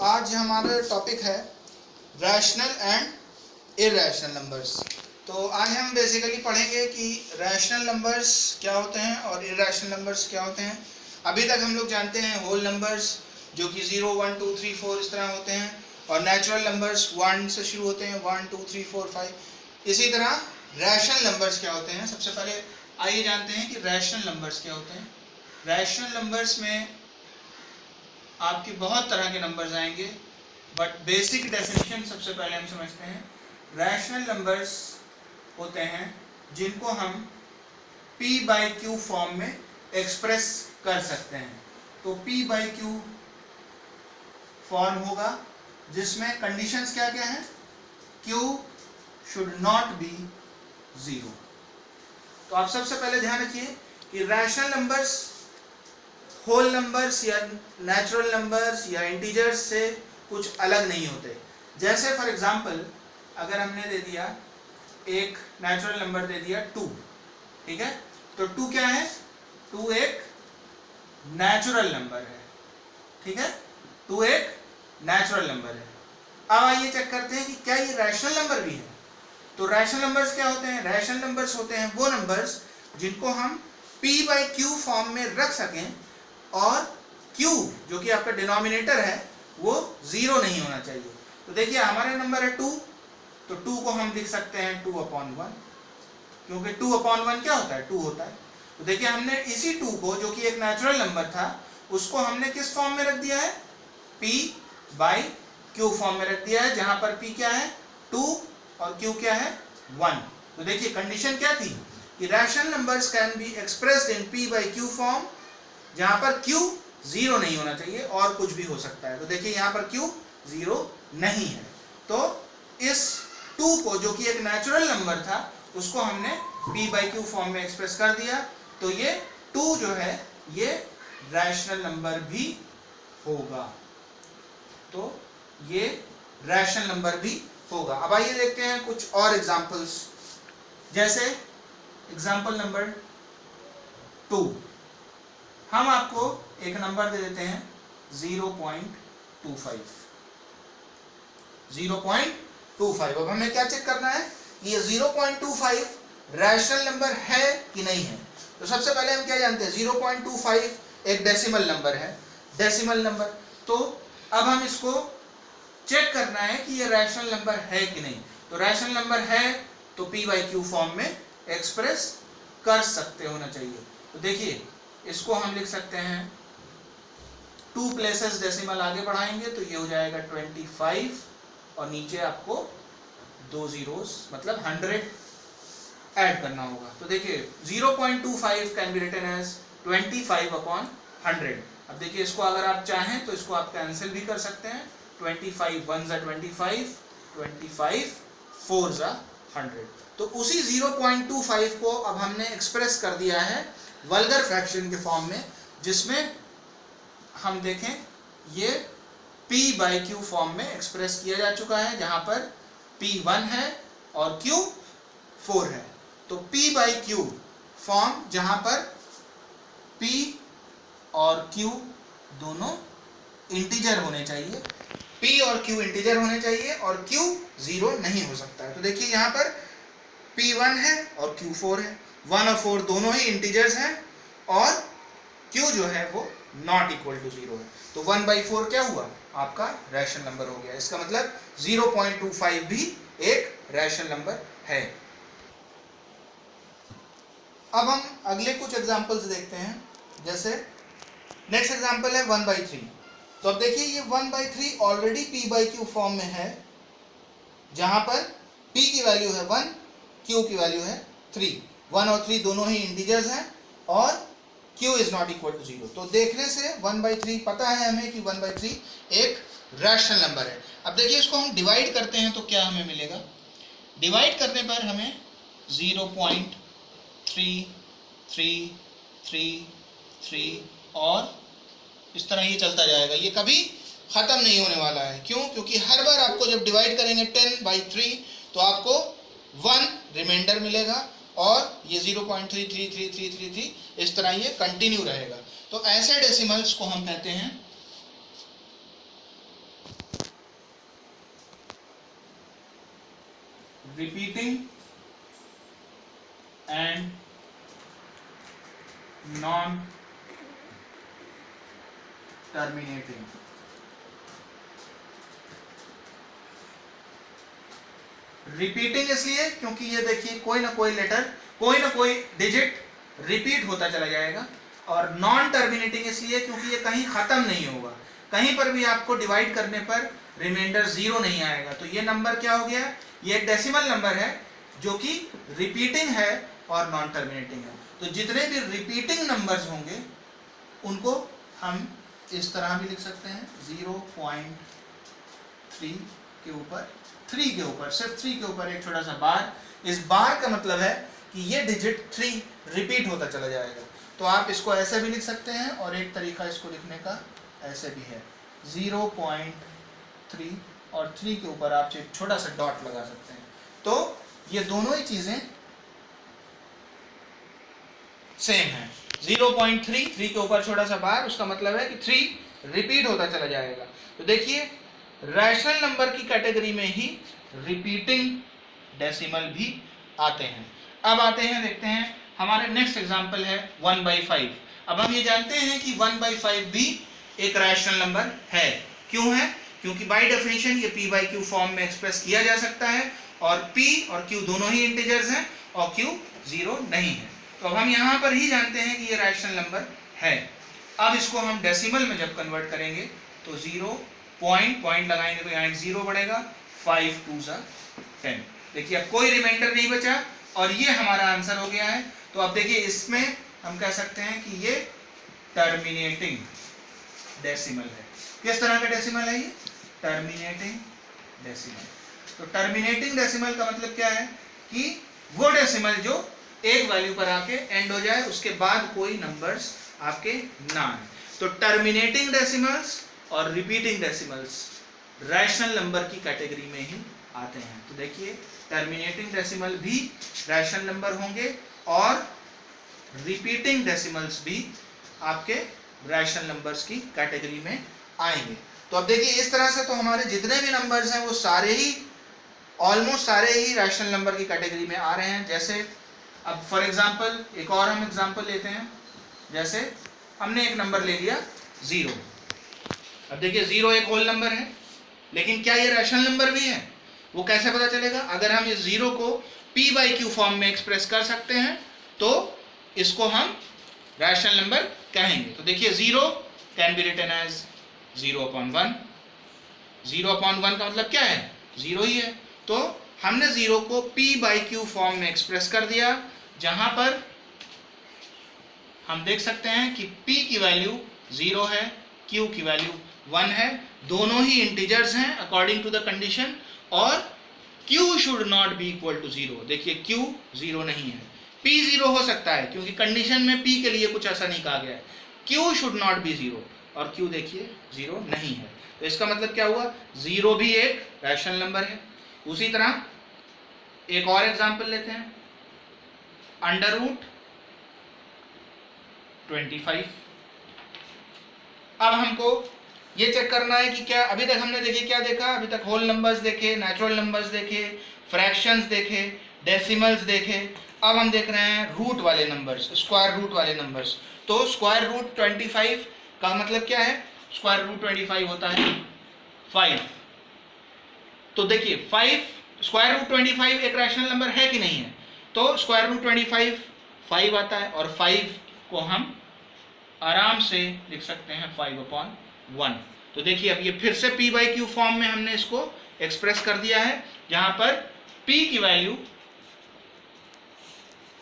आज हमारा टॉपिक है रैशनल एंड इरैशनल नंबर्स। तो आज हम बेसिकली पढ़ेंगे कि रैशनल नंबर्स क्या होते हैं और इरैशनल नंबर्स क्या होते हैं। अभी तक हम लोग जानते हैं होल नंबर्स जो कि 0, 1, 2, 3, 4 इस तरह होते हैं, और नेचुरल नंबर्स 1 से शुरू होते हैं, 1, 2, 3, 4, 5। इसी तरह रैशनल नंबर्स क्या होते हैं। सबसे पहले आइए जानते हैं कि रैशनल नंबर्स क्या होते हैं। रैशनल नंबर्स में आपके बहुत तरह के नंबर्स आएंगे, बट बेसिक डेफिनेशन सबसे पहले हम समझते हैं। रैशनल नंबर्स होते हैं जिनको हम p/q फॉर्म में एक्सप्रेस कर सकते हैं। तो p/q फॉर्म होगा जिसमें कंडीशंस क्या क्या हैं, q शुड नॉट बी 0। तो आप सबसे पहले ध्यान रखिए कि रैशनल नंबर्स होल नंबर्स या नेचुरल नंबर्स या इंटीजर्स से कुछ अलग नहीं होते। जैसे फॉर एग्जांपल अगर हमने दे दिया एक नेचुरल नंबर दे दिया 2, ठीक है, तो 2 क्या है, 2 एक नेचुरल नंबर है, ठीक है, 2 एक नेचुरल नंबर है। अब आइए चेक करते हैं कि क्या ये रैशनल नंबर भी है। तो रैशनल नंबर्स क्या होते हैं। रैशनल नंबर्स होते हैं वो नंबर्स जिनको हम p/q फॉर्म में रख सकें और q जो कि आपका डिनोमिनेटर है वो 0 नहीं होना चाहिए। तो देखिए हमारा नंबर है 2, तो 2 को हम लिख सकते हैं 2/1, क्योंकि 2/1 क्या होता है, 2 होता है। तो देखिए हमने इसी 2 को जो कि एक नेचुरल नंबर था उसको हमने किस फॉर्म में रख दिया है, p/q फॉर्म में रख दिया है, जहां पर p क्या है 2 और q क्या है 1। तो देखिए कंडीशन क्या थी कि rational numbers can be expressed in p/q form, जहां पर q 0 नहीं होना चाहिए और कुछ भी हो सकता है। तो देखिए यहाँ पर q 0 नहीं है, तो इस 2 को जो कि एक नेचुरल नंबर था उसको हमने p/q फॉर्म में एक्सप्रेस कर दिया। तो ये 2 जो है ये रैशनल नंबर भी होगा, तो ये रैशनल नंबर भी होगा। अब आइए देखते हैं कुछ और एग्जांपल्स। जैसे एग्जांपल नंबर 2, हम आपको एक नंबर दे देते हैं 0.25। 0.25। अब हमें क्या चेक करना है कि ये 0.25 रैशनल नंबर है कि नहीं है। तो सबसे पहले हम क्या जानते हैं, 0.25 एक डेसिमल नंबर है, डेसिमल नंबर। तो अब हम इसको चेक करना है कि ये रैशनल नंबर है कि नहीं। तो रैशनल नंबर है तो p/q फॉर्म में एक्सप्रेस कर सकते होना चाहिए। तो देखिए इसको हम लिख सकते हैं 2 प्लेसेस डेसिमल आगे बढ़ाएंगे तो ये हो जाएगा 25 और नीचे आपको 2 zeros मतलब 100 ऐड करना होगा। तो देखिए 0.25 कैन बी रिटन एज 25/100। अब देखिए इसको अगर आप चाहें तो इसको आप कैंसिल भी कर सकते हैं। 25 1s are 25, 25 4s are 100। तो उसी 0.25 को अब हमने एक्सप्रेस कर दिया है वल्गर फ्रैक्शन के फॉर्म में, जिसमें हम देखें ये p/q फॉर्म में एक्सप्रेस किया जा चुका है, जहां पर p 1 है और q 4 है। तो p/q फॉर्म जहां पर p और q दोनों इंटीजर होने चाहिए, p और q इंटीजर होने चाहिए और q 0 नहीं हो सकता है। तो देखिए यहाँ पर p 1 है और q 4 है, 1 और 4 दोनों ही इंटीजर्स हैं और q जो है वो नॉट इक्वल टू 0 है। तो 1/4 क्या हुआ, आपका रैशनल नंबर हो गया। इसका मतलब 0.25 भी एक रैशनल नंबर है। अब हम अगले कुछ एग्जांपल्स देखते हैं। जैसे नेक्स्ट एग्जांपल है 1/3। तो अब देखिए ये 1/3 ऑलरेडी p/q फॉर्म में है, जहां पर p की वैल्यू है 1, q की वैल्यू है 3। 1 और 3 दोनों ही इंटीजर्स हैं और q is not equal to 0। तो देखने से 1/3 पता है हमें कि 1/3 एक रैशनल नंबर है। अब देखिए इसको हम डिवाइड करते हैं तो क्या हमें मिलेगा। डिवाइड करने पर हमें 0.3333 और इस तरह ये चलता जाएगा, ये कभी ख़त्म नहीं होने वाला है। क्यों, क्योंकि हर बार आपको जब डिवाइड करेंगे 10/3 तो आपको 1 रिमाइंडर मिलेगा और ये 0.33333 इस तरह ये कंटिन्यू रहेगा। तो ऐसे डेसिमल्स को हम कहते हैं repeating and non terminating. Repeating इसलिए क्योंकि ये देखिए कोई ना कोई लेटर, कोई ना कोई डिजिट रिपीट होता चला जाएगा, और नॉन टर्मिनेटिंग इसलिए क्योंकि ये कहीं खत्म नहीं होगा, कहीं पर भी आपको डिवाइड करने पर रिमाइंडर 0 नहीं आएगा। तो ये नंबर क्या हो गया, ये एक डेसिमल नंबर है जो कि रिपीटिंग है और नॉन टर्मिनेटिंग है। तो जितने भी रिपीटिंग नंबर्स होंगे उनको हम इस तरह भी लिख सकते हैं, 0.3 के ऊपर, 3 के ऊपर, सिर्फ 3 के ऊपर एक छोटा सा बार। इस बार का मतलब है कि ये डिजिट 3 रिपीट होता चला जाएगा। तो आप इसको ऐसे भी लिख सकते हैं, और एक तरीका इसको लिखने का ऐसे भी है, 0.3 और 3 के ऊपर आप एक छोटा सा डॉट लगा सकते हैं। तो ये दोनों ही चीजें सेम है। 0.3, 3 के ऊपर छोटा सा बार, उसका मतलब है कि 3 रिपीट होता चला जाएगा। तो देखिए रैशनल नंबर की कैटेगरी में ही रिपीटिंग डेसिमल भी आते हैं। अब आते हैं, देखते हैं हमारे नेक्स्ट एग्जांपल है 1/5। अब हम ये जानते हैं कि 1/5 भी एक रैशनल नंबर है। क्यों है? क्योंकि बाय डेफिनेशन ये p/q फॉर्म में एक्सप्रेस किया जा सकता है, और p और q दोनों ही इंटीजर्स हैं और q 0 नहीं है। तो अब हम यहाँ पर ही जानते हैं कि ये रैशनल नंबर है। अब इसको हम डेसिमल में जब कन्वर्ट करेंगे तो 0 पॉइंट लगाएंगे तो यहाँ 0 बढ़ेगा, 5 2 10। देखिए अब कोई रिमाइंडर नहीं बचा और ये हमारा आंसर हो गया है। तो अब देखिए इसमें हम कह सकते हैं कि ये टर्मिनेटिंग डेसिमल है। किस तरह का डेसिमल है ये? Terminating decimal. तो टर्मिनेटिंग डेसिमल का मतलब क्या है कि वो डेसिमल जो एक वैल्यू पर आके एंड हो जाए, उसके बाद कोई नंबर्स आपके ना आए। तो टर्मिनेटिंग डेसिमल्स और रिपीटिंग डेसिमल्स रैशनल नंबर की कैटेगरी में ही आते हैं। तो देखिए टर्मिनेटिंग डेसिमल भी रैशनल नंबर होंगे और रिपीटिंग डेसिमल्स भी आपके रैशनल नंबर्स की कैटेगरी में आएंगे। तो अब देखिए इस तरह से तो हमारे जितने भी नंबर्स हैं वो सारे ही, ऑलमोस्ट सारे ही रैशनल नंबर की कैटेगरी में आ रहे हैं। जैसे अब फॉर एग्जांपल एक और हम एग्जांपल लेते हैं, जैसे हमने एक नंबर ले लिया 0। अब देखिए 0 एक होल नंबर है, लेकिन क्या ये रैशनल नंबर भी है? वो कैसे पता चलेगा? अगर हम इस 0 को p/q फॉर्म में एक्सप्रेस कर सकते हैं तो इसको हम रैशनल नंबर कहेंगे। तो देखिए 0 कैन बी रिटन एज 0/1। 0/1 का मतलब क्या है? 0 ही है। तो हमने 0 को p/q फॉर्म में एक्सप्रेस कर दिया, जहां पर हम देख सकते हैं कि p की वैल्यू 0 है, q की वैल्यू 1 है, दोनों ही इंटीजर्स हैं अकॉर्डिंग टू द कंडीशन, और q should not be equal to 0। देखिए q 0 नहीं है, p 0 हो सकता है क्योंकि कंडीशन में p के लिए कुछ ऐसा नहीं कहा गया है। q शुड नॉट बी 0 और q देखिए 0 नहीं है। तो इसका मतलब क्या हुआ? 0 भी एक रैशनल नंबर है। उसी तरह एक और एग्जांपल लेते हैं, √25। अब हमको ये चेक करना है कि क्या, अभी तक हमने देखिए क्या देखा, अभी तक होल नंबर्स देखे, नेचुरल नंबर्स देखे, फ्रैक्शंस देखे, डेसिमल्स देखे। अब हम देख रहे हैं रूट वाले नंबर्स, स्क्वायर रूट वाले नंबर्स। तो स्क्वायर रूट 25 का मतलब क्या है? स्क्वायर रूट 25 होता है 5। तो देखिए 5, स्क्वायर रूट 25 एक रैशनल नंबर है कि नहीं है? तो स्क्वायर रूट 25 5 आता है, और 5 को हम आराम से लिख सकते हैं 5/1। तो देखिए अब ये फिर से p/q फॉर्म में हमने इसको एक्सप्रेस कर दिया है, जहां पर p की वैल्यू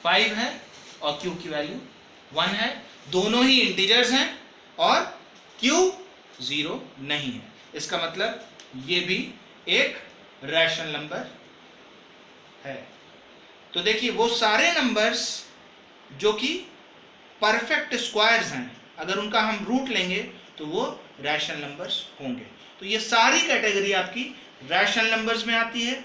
5 है और q की वैल्यू 1 है, दोनों ही इंटीजर्स हैं और q 0 नहीं है। इसका मतलब ये भी एक रैशनल नंबर है। तो देखिए वो सारे नंबर्स जो कि परफेक्ट स्क्वायर्स हैं, अगर उनका हम रूट लेंगे तो वो रैशनल नंबर्स होंगे। तो ये सारी कैटेगरी आपकी रैशनल नंबर्स में आती है।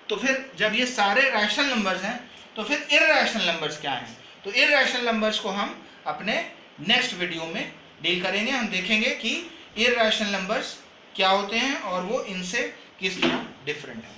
तो फिर जब ये सारे रैशनल नंबर्स हैं तो फिर इररैशनल नंबर्स क्या हैं? तो इररैशनल नंबर्स को हम अपने नेक्स्ट वीडियो में डील करेंगे। हम देखेंगे कि इररैशनल नंबर्स क्या होते हैं और वो इनसे किस तरह डिफरेंट है।